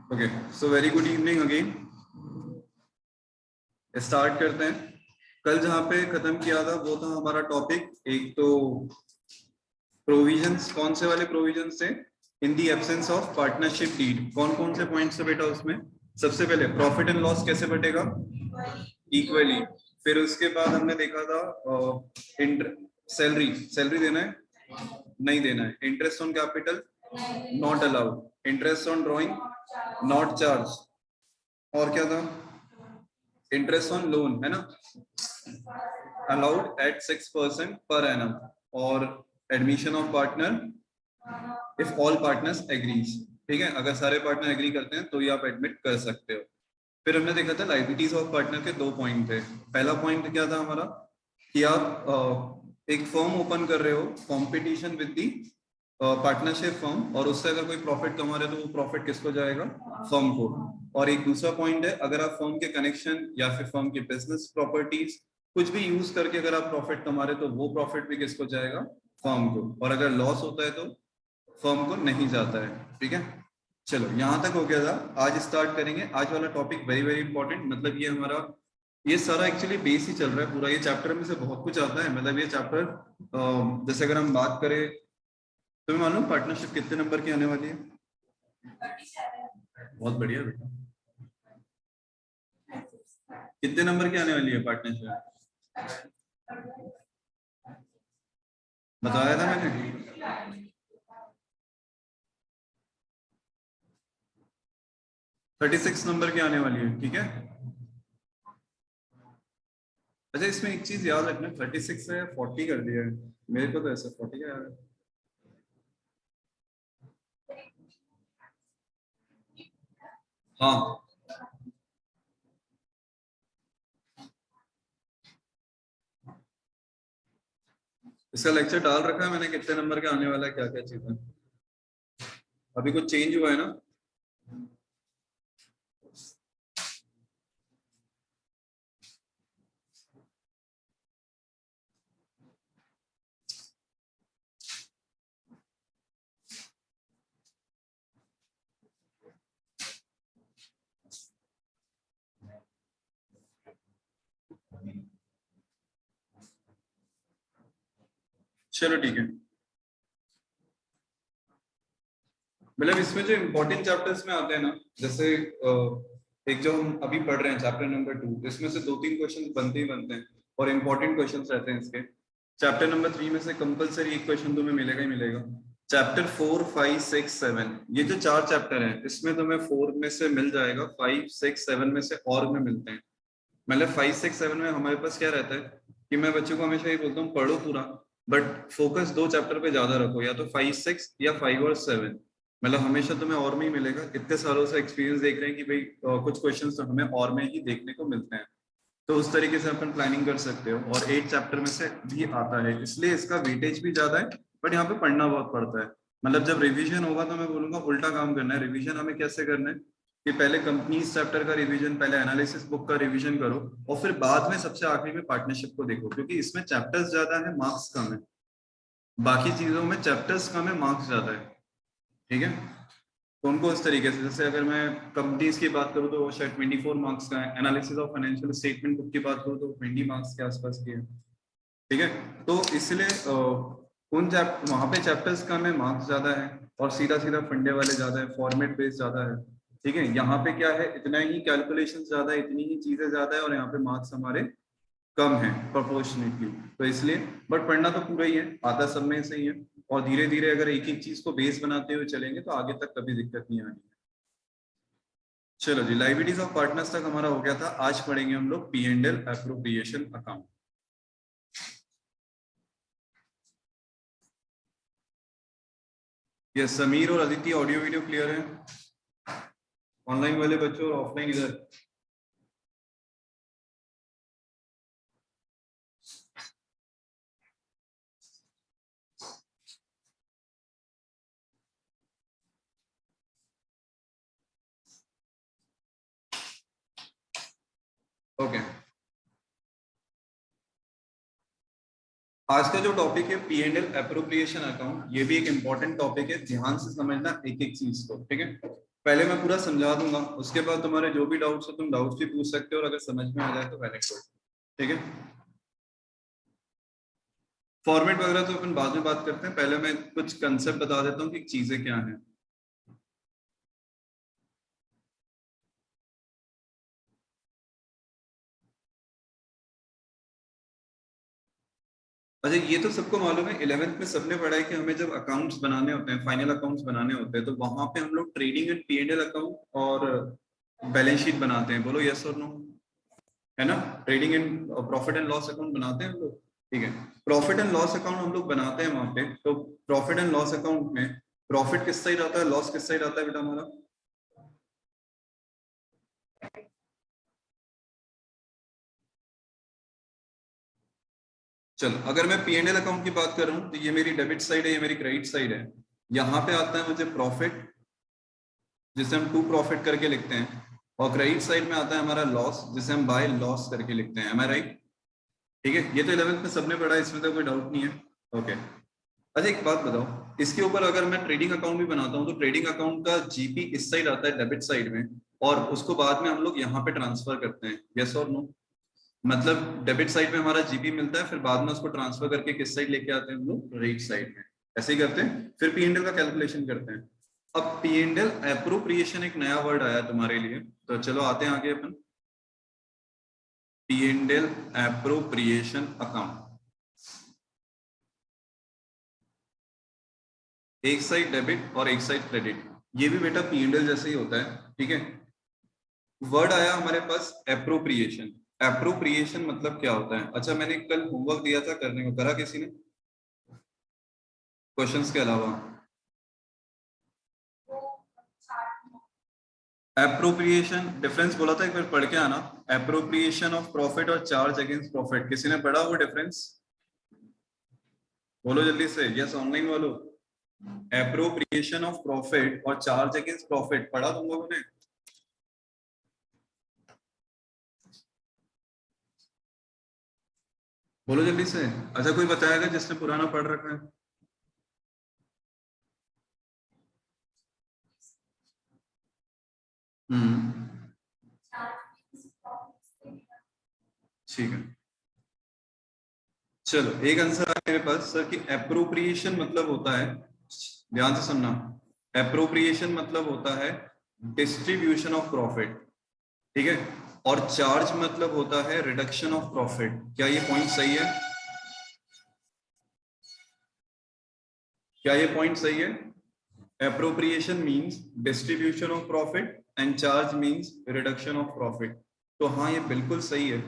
Okay, so very good evening again. Start करते हैं। कल जहाँ पे खत्म किया था वो था हमारा टॉपिक, एक तो प्रोविजंस, कौन से वाले प्रोविजंस थे in the absence of partnership deed. कौन कौन से पॉइंट्स थे बेटा उसमें? सबसे पहले प्रॉफिट एंड लॉस कैसे बटेगा? इक्वली। फिर उसके बाद हमने देखा था सैलरी, सैलरी देना है नहीं देना है। Interest on capital not allowed. Interest on drawing not charge. और क्या था? इंटरेस्ट ऑन लोन है ना, अलाउड एट 6% पर एनम। और admission of partner if all partners agrees. ठीक है, अगर सारे पार्टनर एग्री करते हैं तो ये आप एडमिट कर सकते हो। फिर हमने देखा था लायबिलिटीज ऑफ पार्टनर के दो पॉइंट थे। पहला पॉइंट क्या था हमारा कि आप एक फर्म ओपन कर रहे हो competition with the partnership firm, और उससे अगर कोई प्रॉफिट कमा रहे हो तो वो प्रॉफिट किसको जाएगा? फर्म को। और एक दूसरा पॉइंट है, अगर आप फर्म के कनेक्शन या फिर फर्म की बिजनेस प्रॉपर्टीज कुछ भी यूज करके अगर आप प्रॉफिट कमा रहे हो तो वो प्रॉफिट भी किसको जाएगा? फर्म को। और अगर लॉस होता है तो फर्म को नहीं जाता है। ठीक है, चलो यहां तक हो गया था। आज स्टार्ट करेंगे। आज वाला टॉपिक वेरी वेरी इंपॉर्टेंट, मतलब ये हमारा ये सारा एक्चुअली बेस ही चल रहा है पूरा। ये चैप्टर में से बहुत कुछ आता है, मतलब ये चैप्टर जैसे अगर हम बात करें, तुम्हें मालूम पार्टनरशिप कितने नंबर की आने वाली है? बहुत बढ़िया बेटा। कितने नंबर की आने वाली है पार्टनरशिप? बताया था मैंने। 36 नंबर की आने वाली है। ठीक है, अच्छा इसमें एक चीज याद रखना, 36 से 40 कर दिया है। मेरे को तो ऐसा 40 का याद है। हाँ, इसका लेक्चर डाल रखा है मैंने, कितने नंबर का आने वाला है, क्या क्या चीजें। अभी कुछ चेंज हुआ है ना? चलो ठीक है, मतलब इसमें जो इम्पोर्टेंट चैप्टर्स में आते हैं ना, जैसे एक जो हम अभी पढ़ रहे हैं चैप्टर नंबर 2, इसमें से 2-3 क्वेश्चन बनते ही बनते हैं और इम्पोर्टेंट क्वेश्चन रहते हैं इसके। चैप्टर नंबर 3 में से कंपलसरी एक क्वेश्चन तुम्हें मिलेगा ही मिलेगा। चैप्टर 4, 5, 6, 7, ये जो 4 चैप्टर हैं इसमें तुम्हें 4 में से मिल जाएगा, 5, 6, 7 में से और में मिलते हैं। मतलब 5, 6, 7 में हमारे पास क्या रहता है कि मैं बच्चों को हमेशा ये बोलता हूँ पढ़ो पूरा, बट फोकस 2 चैप्टर पे ज्यादा रखो, या तो 5, 6 या 5 और 7। मतलब हमेशा तुम्हें और में ही मिलेगा। इतने सालों से एक्सपीरियंस देख रहे हैं कि भाई कुछ क्वेश्चंस तो हमें और में ही देखने को मिलते हैं। तो उस तरीके से अपन प्लानिंग कर सकते हो, और 8 चैप्टर में से भी आता है, इसलिए इसका वेटेज भी ज्यादा है। बट यहाँ पे पढ़ना बहुत पड़ता है। मतलब जब रिवीजन होगा तो मैं बोलूंगा उल्टा काम करना है। रिवीजन हमें कैसे करना है कि पहले कंपनीज चैप्टर का रिवीजन, पहले एनालिसिस बुक का रिवीजन करो, और फिर बाद में सबसे आखिरी में पार्टनरशिप को देखो, क्योंकि इसमें चैप्टर्स ज्यादा है, मार्क्स कम है। बाकी चीजों में चैप्टर्स कम है, मार्क्स ज्यादा है। ठीक है, तो उनको इस तरीके से, जैसे अगर मैं कंपनीज की बात करूँ तो वो शायद 24 मार्क्स का है। Analysis of financial statement book की बात करूँ तो 20 मार्क्स के आसपास की है। ठीक है, तो इसलिए उन वहां पे चैप्टर्स कम है, मार्क्स ज्यादा है, और सीधा सीधा फंडे वाले ज्यादा है, फॉर्मेट बेस्ड ज्यादा है। ठीक है, यहाँ पे क्या है, इतना ही कैलकुलेशन ज्यादा है, इतनी ही चीजें ज्यादा है, और यहाँ पे मार्क्स हमारे कम है प्रोपोर्शनेटली। तो इसलिए, बट पढ़ना तो पूरा ही है, आता सब में से ही है। और धीरे धीरे अगर एक एक चीज को बेस बनाते हुए चलेंगे तो आगे तक कभी दिक्कत नहीं आनी है। चलो जी, लाइबिलिटीज ऑफ पार्टनर्स तक हमारा हो गया था। आज पढ़ेंगे हम लोग P and L appropriation account. ये समीर और अदिति ऑडियो वीडियो क्लियर है? ऑनलाइन वाले बच्चों और ऑफलाइन इधर। ओके, आज का जो टॉपिक है P and L appropriation account, ये भी एक इंपॉर्टेंट टॉपिक है, ध्यान से समझना एक एक चीज को। ठीक है, पहले मैं पूरा समझा दूंगा, उसके बाद तुम्हारे जो भी डाउट्स हो तुम डाउट्स भी पूछ सकते हो, और अगर समझ में आ जाए तो वेरी गुड। ठीक है, फॉर्मेट वगैरह तो अपन बाद में बात करते हैं, पहले मैं कुछ कंसेप्ट बता देता हूँ कि चीजें क्या हैं। अच्छा, ये तो सबको मालूम है, 11th में सबने पढ़ा है कि हमें जब अकाउंट्स बनाने होते हैं, फाइनल अकाउंट्स बनाने होते हैं, तो वहां पे हम लोग ट्रेडिंग एंड P&L अकाउंट और बैलेंस शीट बनाते हैं। बोलो यस और नो, है ना? Trading and profit and loss account बनाते हैं हम लोग। ठीक है, प्रॉफिट एंड लॉस अकाउंट हम लोग बनाते हैं वहां पे। तो प्रॉफिट एंड लॉस अकाउंट में प्रॉफिट किस साइड आता है, लॉस किस साइड आता है बेटा हमारा? चलो, अगर मैं P&L अकाउंट की बात कर रहा हूँ तो ये मेरी डेबिट साइड है, ये मेरी क्रेडिट साइड है। यहाँ पे आता है मुझे प्रॉफिट, जिसे हम टू प्रॉफिट करके लिखते हैं, और क्रेडिट साइड में आता है हमारा लॉस, जिसे हम बाय लॉस करके लिखते हैं। एम आई राइट? ठीक है, ये तो 11th में सबने पढ़ा है, इसमें तो कोई डाउट नहीं है। ओके, अच्छा एक बात बताओ, इसके ऊपर अगर मैं ट्रेडिंग अकाउंट भी बनाता हूँ तो ट्रेडिंग अकाउंट का जीपी इस साइड आता है डेबिट साइड में, और उसको बाद में हम लोग यहाँ पे ट्रांसफर करते हैं। यस और नो? मतलब डेबिट साइड में हमारा जीपी मिलता है, फिर बाद में उसको ट्रांसफर करके किस साइड लेके आते हैं हम लोग? क्रेडिट साइड में। ऐसे ही करते हैं, फिर P&L का कैलकुलेशन करते हैं। अब P&L एप्रोप्रिएशन एक नया वर्ड आया तुम्हारे लिए, तो चलो आते हैं आगे अपन। P&L एप्रोप्रिएशन अकाउंट, एक साइड डेबिट और एक साइड क्रेडिट, ये भी बेटा P&L जैसे ही होता है। ठीक है, वर्ड आया हमारे पास एप्रोप्रिएशन। एप्रोप्रिएशन मतलब क्या होता है? अच्छा, मैंने कल होमवर्क दिया था करने को, करा किसी ने क्वेश्चंस के अलावा? एप्रोप्रिएशन डिफरेंस बोला था, एक बार पढ़ के आना। एप्रोप्रिएशन ऑफ प्रॉफिट और चार्ज अगेंस्ट प्रॉफिट, किसी ने पढ़ा वो डिफरेंस? बोलो जल्दी से, यस ऑनलाइन वालों। एप्रोप्रिएशन ऑफ प्रॉफिट और चार्ज अगेंस्ट प्रॉफिट पढ़ा तुम लोगों ने? बोलो जल्दी से। अच्छा, कोई बताएगा जिसने पुराना पढ़ रखा है? हम्म, ठीक है। चलो, एक आंसर है मेरे पास सर कि एप्रोप्रिएशन मतलब होता है, ध्यान से सुनना, एप्रोप्रिएशन मतलब होता है डिस्ट्रीब्यूशन ऑफ प्रॉफिट। ठीक है, और चार्ज मतलब होता है रिडक्शन ऑफ प्रॉफिट। क्या ये पॉइंट सही है? क्या ये पॉइंट सही है? Appropriation means distribution of profit and charge means reduction of profit. तो हाँ, ये बिल्कुल सही है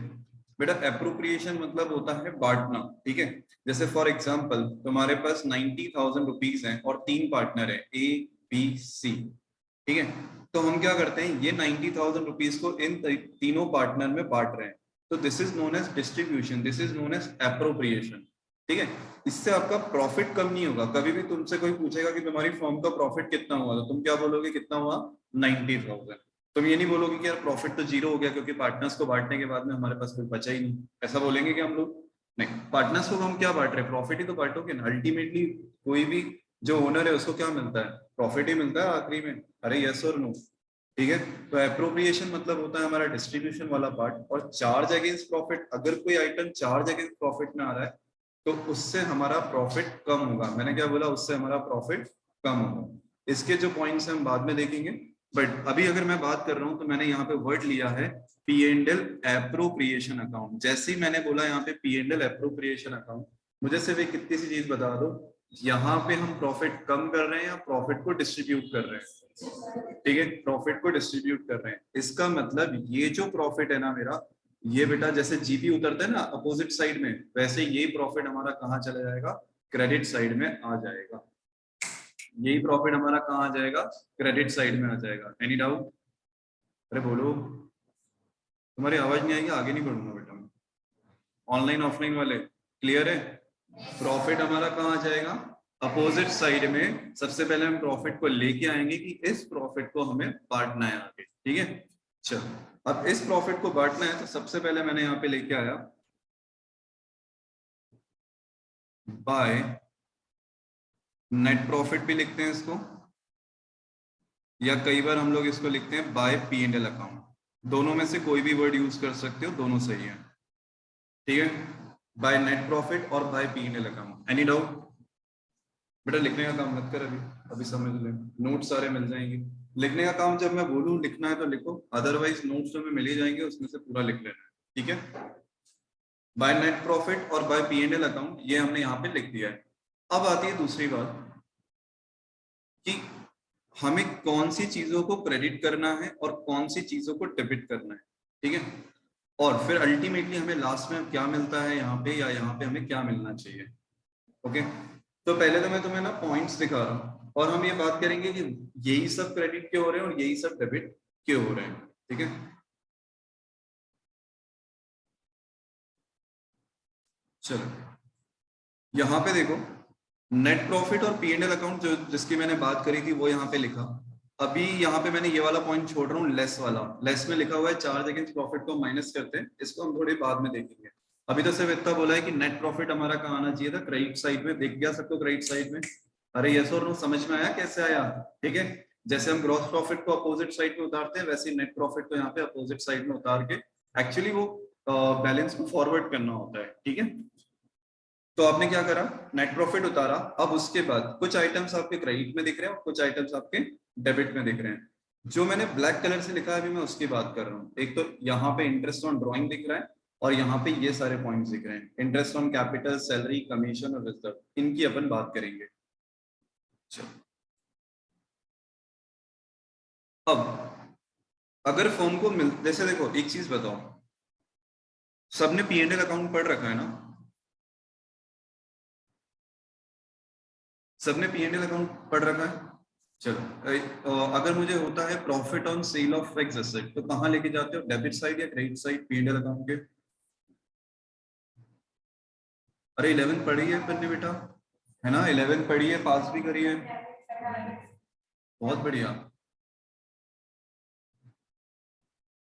बेटा। एप्रोप्रिएशन मतलब होता है बांटना। ठीक है, जैसे फॉर एग्जांपल तुम्हारे पास 90,000 रुपीज हैं और तीन पार्टनर है A B C। ठीक है, तो हम क्या करते हैं, ये 90,000 रुपीज को इन तीनों पार्टनर में बांट रहे हैं। तो this is known as distribution, this is known as appropriation. ठीक है, इससे आपका प्रॉफिट कम नहीं होगा। कभी भी तुमसे कोई पूछेगा कि तुम्हारी फर्म का प्रॉफिट कितना हुआ, तो तुम क्या बोलोगे? कितना हुआ? 90,000। तुम ये नहीं बोलोगे कि यार प्रॉफिट तो जीरो हो गया क्योंकि पार्टनर्स को बांटने के बाद में हमारे पास कुछ बचा ही नहीं। ऐसा बोलेंगे कि हम लोग? नहीं, पार्टनर्स को हम क्या बांट रहे हैं? प्रॉफिट ही तो बांटोगे ना अल्टीमेटली। कोई भी जो ओनर है उसको क्या मिलता है? प्रॉफिट ही मिलता है आखिरी में। अरे यस और नो? ठीक है, तो एप्रोप्रिएशन मतलब होता है हमारा डिस्ट्रीब्यूशन वाला पार्ट। और चार्ज अगेंस्ट प्रॉफिट, अगर कोई आइटम चार्ज अगेंस्ट प्रॉफिट में आ रहा है तो उससे हमारा प्रॉफिट कम होगा। मैंने क्या बोला? उससे हमारा प्रॉफिट कम होगा। इसके जो पॉइंट्स हम बाद में देखेंगे, बट अभी अगर मैं बात कर रहा हूं तो मैंने यहाँ पे वर्ड लिया है P&L एप्रोप्रिएशन अकाउंट। जैसे ही मैंने बोला यहाँ पे P&L एप्रोप्रिएशन अकाउंट, मुझे सिर्फ एक कितनी सी चीज बता दो, यहाँ पे हम प्रॉफिट कम कर रहे हैं या प्रॉफिट को डिस्ट्रीब्यूट कर रहे हैं? ठीक है, प्रॉफिट को डिस्ट्रीब्यूट कर रहे हैं। इसका मतलब ये जो प्रॉफिट है ना मेरा, ये बेटा जैसे जीपी उतरता है ना अपोजिट साइड में, वैसे ये प्रॉफिट हमारा कहाँ चला जाएगा? क्रेडिट साइड में आ जाएगा। यही प्रॉफिट हमारा कहाँ आ जाएगा? क्रेडिट साइड में आ जाएगा। Any doubt? अरे बोलो, तुम्हारी आवाज नहीं आएगी, आगे नहीं बढ़ूंगा बेटा मैं। ऑनलाइन ऑफलाइन वाले क्लियर है? प्रॉफिट हमारा कहाँ आ जाएगा? अपोजिट साइड में। सबसे पहले हम प्रॉफिट को लेके आएंगे कि इस प्रॉफिट को हमें बांटना है आगे। ठीक है, चलो अब इस प्रॉफिट को बांटना है तो सबसे पहले मैंने यहाँ पे लेके आया बाय नेट प्रॉफिट भी लिखते हैं इसको, या कई बार हम लोग इसको लिखते हैं by P and L account. दोनों में से कोई भी वर्ड यूज कर सकते हो, दोनों सही है। ठीक है, बाय नेट प्रॉफिट और by P and L account. Any doubt? बेटा लिखने का काम मत कर अभी, अभी समझ ले, नोट सारे मिल जाएंगे। लिखने का काम जब मैं बोलूं लिखना है तो लिखो, अदरवाइज नोट्स तो में मिल ही जाएंगे, उसमें से पूरा लिख लेना है। ठीक है, बाय नेट प्रॉफिट और by P and L account, ये हमने यहाँ पे लिख दिया है। अब आती है दूसरी बात कि हमें कौन सी चीजों को क्रेडिट करना है और कौन सी चीजों को डेबिट करना है। ठीक है, और फिर अल्टीमेटली हमें लास्ट में क्या मिलता है यहाँ पे, या यहाँ पे हमें क्या मिलना चाहिए। ओके, तो पहले तो मैं तुम्हें ना पॉइंट्स दिखा रहा हूँ और हम ये बात करेंगे कि यही सब क्रेडिट क्यों हो रहे हैं और यही सब डेबिट क्यों हो रहे हैं। ठीक है, चलो यहाँ पे देखो, नेट प्रॉफिट और पी एंड एल अकाउंट जो जिसकी मैंने बात करी थी वो यहाँ पे लिखा। अभी यहाँ पे मैंने ये वाला पॉइंट छोड़ रहा हूँ, लेस वाला। लेस में लिखा हुआ है चार्ज अगेंस्ट प्रॉफिट को माइनस करते हैं, इसको हम थोड़ी बाद में देखेंगे। अभी तो सिर्फ इतना बोला है कि नेट प्रॉफिट हमारा कहाँ आना चाहिए था, क्रेडिट साइड में। देख गया सबको क्रेडिट साइड में? अरे यस और नो समझ में आया कैसे आया? ठीक है, जैसे हम ग्रॉस प्रॉफिट को अपोजिट साइड में उतारते हैं, वैसे नेट प्रॉफिट को यहाँ पे अपोजिट साइड में उतार के एक्चुअली वो बैलेंस को फॉरवर्ड करना होता है। ठीक है, तो आपने क्या करा, नेट प्रॉफिट उतारा। अब उसके बाद कुछ आइटम्स आपके क्रेडिट में दिख रहे हैं और कुछ आइटम्स आपके डेबिट में दिख रहे हैं। जो मैंने ब्लैक कलर से लिखा है अभी मैं उसकी बात कर रहा हूँ। एक तो यहाँ पे इंटरेस्ट ऑन ड्रॉइंग दिख रहा है और यहाँ पे ये सारे पॉइंट्स दिख रहे हैं, interest on capital, salary, commission और रिजर्व, इनकी अपन बात करेंगे। चलो, अब अगर फर्म को मिल, जैसे देखो एक चीज बताओ, सबने पी एंड एल अकाउंट पढ़ रखा है ना? सबने पी एंड एल अकाउंट पढ़ रखा है? चलो अगर मुझे होता है profit on sale of fix asset, तो कहां लेके जाते हो, डेबिट साइड या credit side P and L account के? अरे 11 पढ़ी है फिर बेटा, है ना? 11 पढ़ी है, पास भी करी है, बहुत बढ़िया।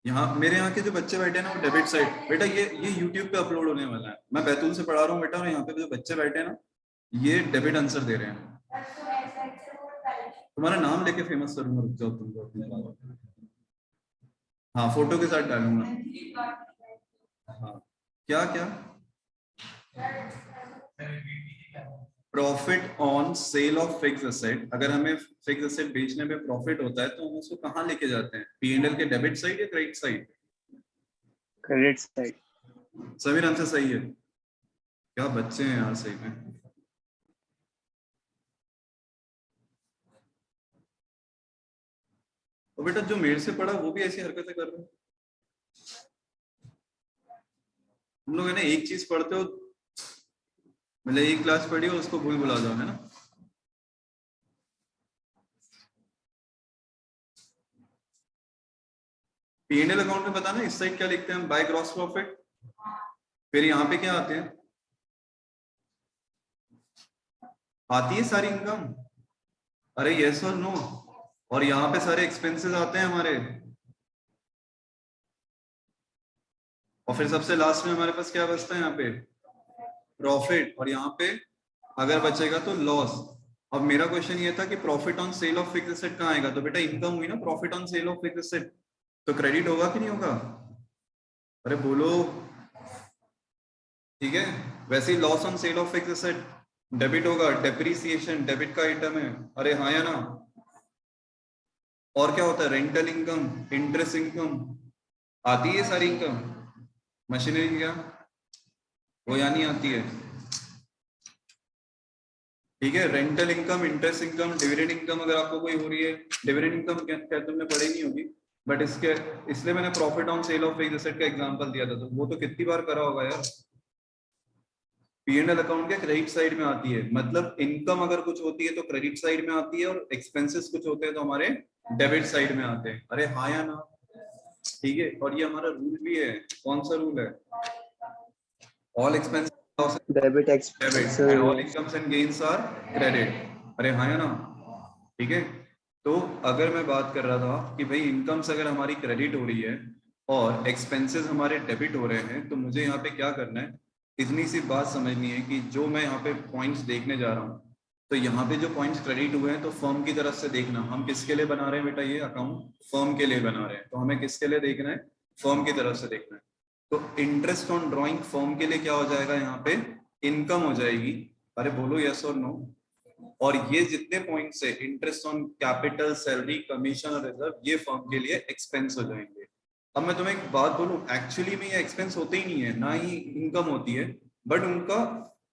यहाँ मेरे यहाँ के जो बच्चे बैठे हैं ना वो डेबिट साइड, बेटा ये यूट्यूब पे अपलोड होने वाला है। मैं बैतूल से पढ़ा रहा हूँ बेटा, और यहाँ पे जो बच्चे बैठे हैं ना ये डेबिट आंसर दे रहे हैं। तुम्हारा नाम लेके फेमस करूंगा, रुक जाओ तुमको अपने। हाँ फोटो के साथ डालूंगा। हाँ, क्या क्या? Profit on sale of fix asset, अगर हमें फिक्स एसेट बेचने में प्रॉफिट होता है तो हम उसको कहाँ लेके जाते हैं, पी एंड एल के डेबिट साइड या credit side? Credit side. Sameer answer सही है, क्या बच्चे हैं यार सही में। और बेटा जो मेरे से पढ़ा वो भी ऐसी हरकतें कर रहे हो। तुम लोग है ना एक चीज पढ़ते हो, मतलब एक क्लास पढ़ी हो उसको भूल भुला जाओ, है ना? पी एंड एल अकाउंट में बताना इस साइड क्या लिखते हैं हम, बाय ग्रॉस प्रॉफिट। फिर यहाँ पे क्या आते हैं, आती है सारी इनकम। अरे यस और नो, और यहाँ पे सारे एक्सपेंसेस आते हैं हमारे, और फिर सबसे लास्ट में हमारे पास क्या बचता है यहाँ पे, प्रॉफिट, और यहाँ पे अगर बचेगा तो लॉस। अब मेरा क्वेश्चन ये था कि profit on sale of fixed asset कहाँ आएगा, तो बेटा इनकम हुई ना profit on sale of fixed asset, तो क्रेडिट होगा कि नहीं होगा? अरे बोलो। ठीक है, वैसे ही loss on sale of fixed asset debit होगा, डेप्रिसिएशन डेबिट का आइटम है। अरे हाँ या ना? और क्या होता है, रेंटल इनकम, इंटरेस्ट इनकम, आती है सारी इनकम। मशीनरी क्या वो या नहीं आती है? ठीक है, rental income, interest income, dividend income अगर आपको कोई हो रही है, डिविडेंड इनकम क्या तुमने पढ़ी नहीं होगी, बट इसके इसलिए मैंने profit on sale of fixed asset का एग्जांपल दिया था, तो वो तो कितनी बार करा होगा यार। पी एंड एल अकाउंट के क्रेडिट साइड में आती है, मतलब इनकम अगर कुछ होती है तो क्रेडिट साइड में आती है, और एक्सपेंसेस कुछ होते हैं तो हमारे डेबिट साइड में आते हैं। अरे हाँ या ना? ठीक है, और ये हमारा रूल भी है, कौन सा रूल है, all expense debit debit and all incomes and gains are credit. अरे हाँ या ना? ठीक है, तो अगर मैं बात कर रहा था कि भाई इनकम्स अगर हमारी क्रेडिट हो रही है और एक्सपेंसेस हमारे डेबिट हो रहे हैं, तो मुझे यहाँ पे क्या करना है, इतनी सी बात समझनी है कि जो मैं यहाँ पे पॉइंट्स देखने जा रहा हूँ तो यहाँ पे जो पॉइंट्स क्रेडिट हुए हैं तो फर्म की तरफ से देखना, हम किसके लिए बना रहे हैं बेटा ये अकाउंट, फर्म के लिए बना रहे हैं, तो हमें किसके लिए देखना है, फर्म की तरफ से देखना है। तो इंटरेस्ट ऑन ड्रॉइंग फर्म के लिए क्या हो जाएगा, यहाँ पे इनकम हो जाएगी। अरे बोलो यस और नो। और ये जितने पॉइंट्स है, interest on capital, salary, commission और रिजर्व, ये फर्म के लिए एक्सपेंस हो जाएंगे। अब मैं तुम्हें एक बात बोलूं, एक्चुअली में ये एक्सपेंस होते ही नहीं है, ना ही इनकम होती है, बट उनका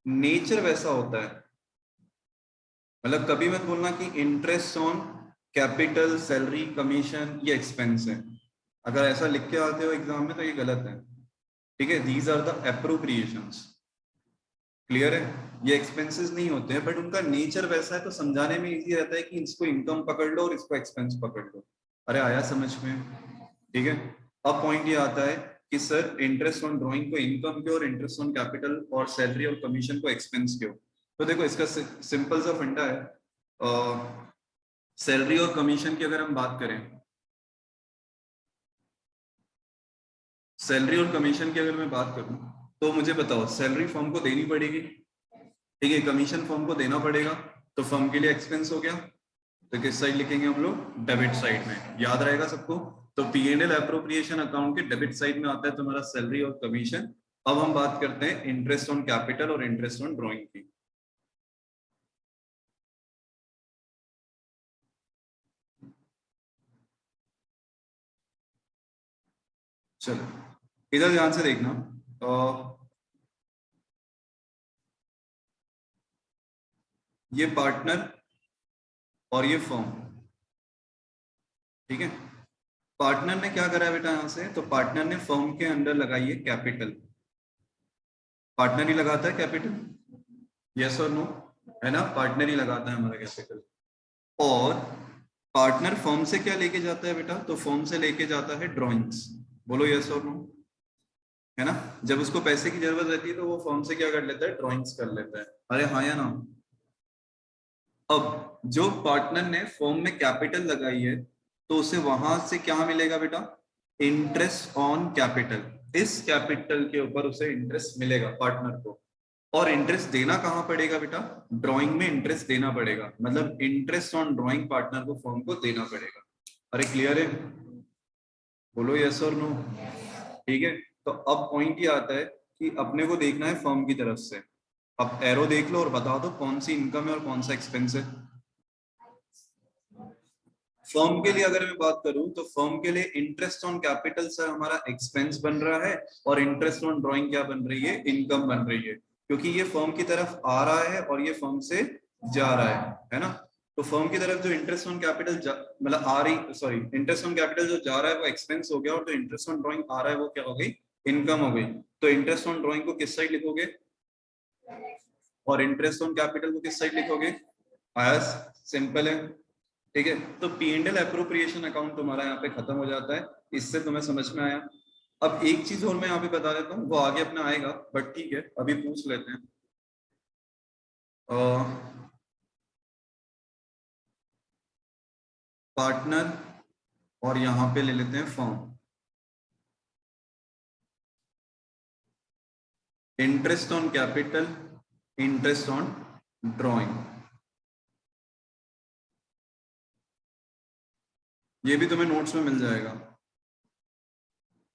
नेचर वैसा होता है। मतलब कभी मत बोलना कि interest on capital, salary, commission ये एक्सपेंस है। अगर ऐसा लिख के आते हो एग्जाम में तो ये गलत है, ठीक है। These are the appropriations, clear है। ये एक्सपेंसेस नहीं होते हैं, बट उनका नेचर वैसा है, तो समझाने में इजी रहता है कि इसको इनकम पकड़ लो और इसको एक्सपेंस पकड़ लो। अरे आया समझ में, ठीक है। अब पॉइंट ये आता है कि सर इंटरेस्ट ऑन ड्राइंग को इनकम क्यों और इंटरेस्ट ऑन कैपिटल और सैलरी और कमीशन को एक्सपेंस क्यों। तो देखो इसका सिंपल सा फंडा है। सैलरी और कमीशन की अगर हम बात करें, सैलरी और कमीशन की अगर मैं बात करूं, तो मुझे बताओ सैलरी फर्म को देनी पड़ेगी, ठीक है, कमीशन फर्म को देना पड़ेगा, तो फर्म के लिए एक्सपेंस हो गया। तो किस साइड लिखेंगे हम लोग, डेबिट साइड में, याद रहेगा सबको। तो P&L एप्रोप्रिएशन अकाउंट के डेबिट साइड में आता है तुम्हारा सैलरी और कमीशन। अब हम बात करते हैं इंटरेस्ट ऑन कैपिटल और इंटरेस्ट ऑन ड्रॉइंग की। चलो इधर ध्यान से देखना। ये पार्टनर और ये फर्म, ठीक है। पार्टनर ने क्या करा है बेटा, यहां से तो पार्टनर ने फर्म के अंडर लगाई है कैपिटल। पार्टनर ही लगाता है कैपिटल, यस और नो, है ना, पार्टनर ही लगाता है हमारा कैपिटल। और पार्टनर फर्म से क्या लेके जाता है बेटा, तो फर्म से लेके जाता है ड्रॉइंग्स। बोलो यस और नो, है ना। जब उसको पैसे की जरूरत रहती है तो वो फर्म से क्या कर लेता है, ड्रॉइंग्स कर लेता है। अरे हाँ या ना। अब जो पार्टनर ने फर्म में कैपिटल लगाई है, तो उसे वहां से क्या मिलेगा बेटा, इंटरेस्ट ऑन कैपिटल। इस कैपिटल के ऊपर उसे इंटरेस्ट मिलेगा पार्टनर को। और इंटरेस्ट देना कहां पड़ेगा बेटा, ड्राइंग में इंटरेस्ट देना पड़ेगा, मतलब इंटरेस्ट ऑन ड्राइंग पार्टनर को फर्म को देना पड़ेगा। अरे क्लियर है, बोलो यस और नो, ठीक है। तो अब पॉइंट ये आता है कि अपने को देखना है फर्म की तरफ से। अब एरो देख लो और बता दो कौन सी इनकम है और कौन सा एक्सपेंस है। फर्म के लिए अगर मैं बात करूं तो फर्म के लिए इंटरेस्ट ऑन कैपिटल सर हमारा एक्सपेंस बन रहा है, और इंटरेस्ट ऑन ड्राइंग क्या बन रही है, इनकम बन रही है, क्योंकि ये फर्म की तरफ आ रहा है और ये फर्म से जा रहा है ना। तो फर्म की तरफ जो इंटरेस्ट ऑन कैपिटल मतलब आ रही, सॉरी, इंटरेस्ट ऑन कैपिटल जो जा रहा है वो एक्सपेंस हो गया, और जो इंटरेस्ट ऑन ड्राइंग आ रहा है वो क्या हो गई, इनकम हो गई। तो इंटरेस्ट ऑन ड्राइंग को किस साइड लिखोगे, और इंटरेस्ट ऑन कैपिटल को किस साइड लिखोगे, आयस, सिंपल है, ठीक है। तो P&L एप्रोप्रिएशन अकाउंट तुम्हारा यहाँ पे खत्म हो जाता है। इससे तुम्हें समझ में आया। अब एक चीज और मैं यहाँ पे बता देता हूँ, वो आगे अपना आएगा, बट ठीक है अभी पूछ लेते हैं। पार्टनर और यहाँ पे ले लेते हैं firm. Interest on capital, interest on drawing, ये भी तुम्हें नोट्स में मिल जाएगा।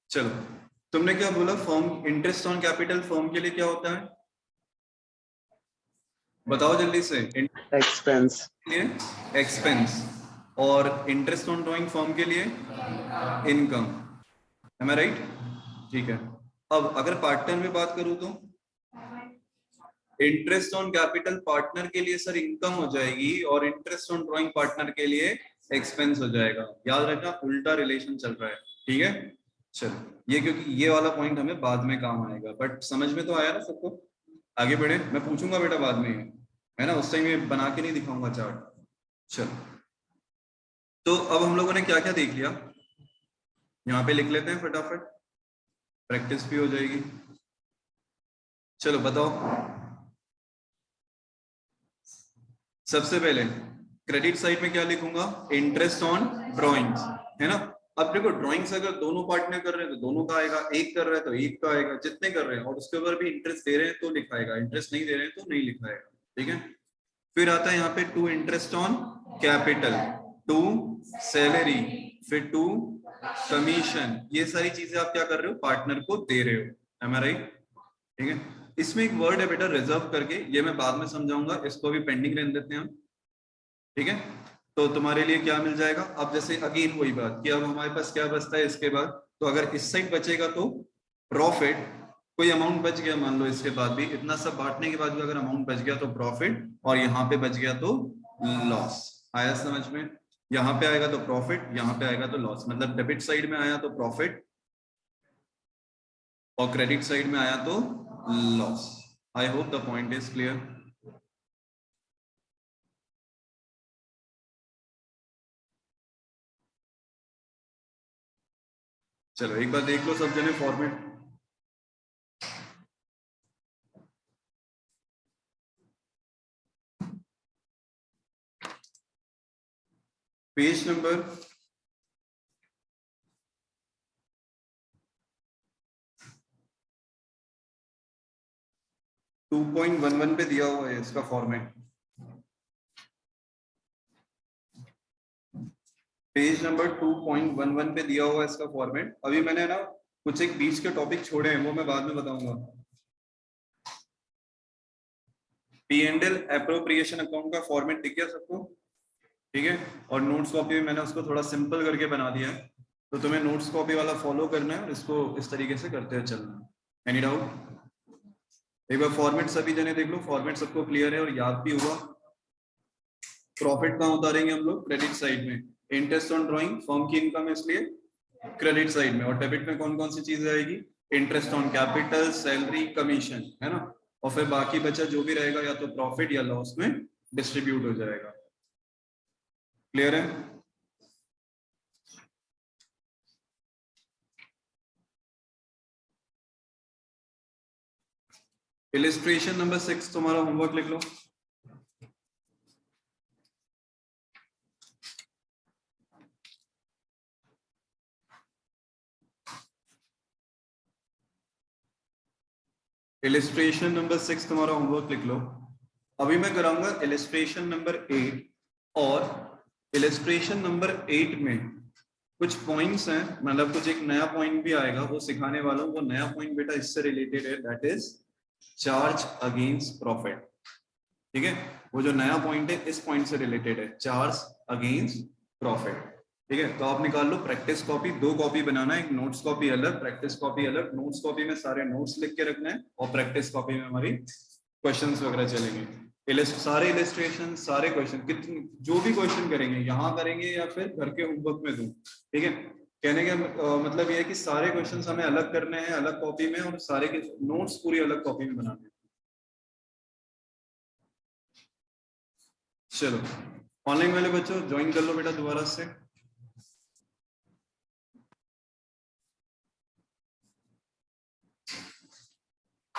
चलो तुमने क्या बोला, firm interest on capital firm के लिए क्या होता है, बताओ जल्दी से। एक्सपेंस। एक्सपेंस, और इंटरेस्ट ऑन ड्रॉइंग फर्म के लिए इनकम, एम आई राइट, ठीक है। अब अगर पार्टनर में बात करूं तो इंटरेस्ट ऑन कैपिटल पार्टनर के लिए सर इनकम हो जाएगी, और इंटरेस्ट ऑन ड्रॉइंग पार्टनर के लिए एक्सपेंस हो जाएगा। याद रखना उल्टा रिलेशन चल रहा है, ठीक है। चलो ये क्योंकि ये वाला पॉइंट हमें बाद में काम आएगा, बट समझ में तो आया ना सबको। आगे बढ़े, मैं पूछूंगा बेटा बाद में, है ना, उस टाइम ये बना के नहीं दिखाऊंगा चार्ट। चलो तो अब हम लोगों ने क्या क्या देख लिया, यहाँ पे लिख लेते हैं फटाफट, प्रैक्टिस भी हो जाएगी। चलो बताओ, सबसे पहले क्रेडिट साइड में क्या लिखूंगा, इंटरेस्ट ऑन ड्रॉइंग्स, है ना। अब देखो ड्राइंग्स अगर दोनों पार्टनर कर रहे हैं तो दोनों का आएगा, एक कर रहा है तो एक का आएगा, जितने कर रहे हैं, और उसके ऊपर भी इंटरेस्ट दे रहे हैं तो लिखाएगा, इंटरेस्ट नहीं दे रहे हैं तो नहीं लिखाएगा, ठीक है। फिर आता है यहाँ पे to interest on capital, to salary, फिर टू कमीशन। ये सारी चीजें आप क्या कर रहे हो, पार्टनर को दे रहे हो। एम आई राइट? ठीक है। इसमें एक वर्ड है बेटा रिजर्व करके, ये मैं बाद में समझाऊंगा, इसको भी पेंडिंग रहने देते हैं हम। ठीक है, तो तुम्हारे लिए क्या मिल जाएगा अब, जैसे अगेन वही बात कि अब हमारे पास क्या बचता है इसके बाद, तो अगर इस साइड बचेगा तो प्रॉफिट, कोई अमाउंट बच गया मान लो, इसके बाद भी इतना सब बांटने के बाद भी अगर अमाउंट बच गया तो प्रॉफिट, और यहाँ पे बच गया तो लॉस। आया समझ में? यहाँ पे आएगा तो प्रॉफिट, यहाँ पे आएगा तो लॉस, मतलब डेबिट साइड में आया तो प्रॉफिट और क्रेडिट साइड में आया तो loss. I hope the point is clear. चलो एक बार देख लो सब जने फॉर्मेट। पेज नंबर 2.11 पे दिया हुआ है इसका फॉर्मेट। पेज नंबर 2.11 पे दिया हुआ है इसका फॉर्मेट। अभी मैंने ना कुछ एक बीच के टॉपिक छोड़े हैं, वो मैं बाद में बताऊंगा। P and L appropriation account का फॉर्मेट दिख गया सबको? ठीक है, और नोट्स कॉपी में मैंने उसको थोड़ा सिंपल करके बना दिया है, तो तुम्हें नोट्स कॉपी वाला फॉलो करना है और इसको इस तरीके से करते हुए चलना है। Any doubt? एक बार फॉर्मेट सभी जने देख लो, फॉर्मेट सबको क्लियर है और याद भी हुआ। प्रॉफिट कहाँ उतारेंगे हम लोग? क्रेडिट साइड में। इंटरेस्ट ऑन ड्रॉइंग फर्म की इनकम है इसलिए क्रेडिट साइड में, और डेबिट में कौन कौन सी चीजें आएगी? Interest on capital, salary, commission, है ना। और फिर बाकी बचा जो भी रहेगा या तो प्रॉफिट या लॉस में डिस्ट्रीब्यूट हो जाएगा। क्लियर है? इलिस्ट्रेशन नंबर 6 तुम्हारा होमवर्क लिख लो। इलिस्ट्रेशन नंबर 6 तुम्हारा होमवर्क लिख लो। अभी मैं कराऊंगा इलिस्ट्रेशन नंबर 8, और इलिस्ट्रेशन नंबर 8 में कुछ पॉइंट्स हैं, मतलब कुछ एक नया पॉइंट भी आएगा, वो सिखाने वाला हूँ। वो नया पॉइंट बेटा इससे रिलेटेड है, that is charge against profit. ठीक है, वो जो नया पॉइंट है इस पॉइंट से रिलेटेड है, चार्ज अगेंस्ट प्रॉफिट। ठीक है, तो आप निकाल लो प्रैक्टिस कॉपी, 2 कॉपी बनाना है, एक नोट्स कॉपी अलग, प्रैक्टिस कॉपी अलग। नोट्स कॉपी में सारे नोट्स लिख के रखना है, और प्रैक्टिस कॉपी में हमारी क्वेश्चंस वगैरह चलेंगे। सारे इलिस्ट्रेशन, सारे क्वेश्चन, कितने जो भी क्वेश्चन करेंगे यहाँ करेंगे या फिर घर के होमवर्क में दूं। ठीक है, कहने का मतलब ये है कि सारे क्वेश्चंस हमें अलग करने हैं, अलग कॉपी में, और सारे के नोट्स पूरी अलग कॉपी में बनाने हैं। चलो ऑनलाइन वाले बच्चों ज्वाइन कर लो बेटा दोबारा से।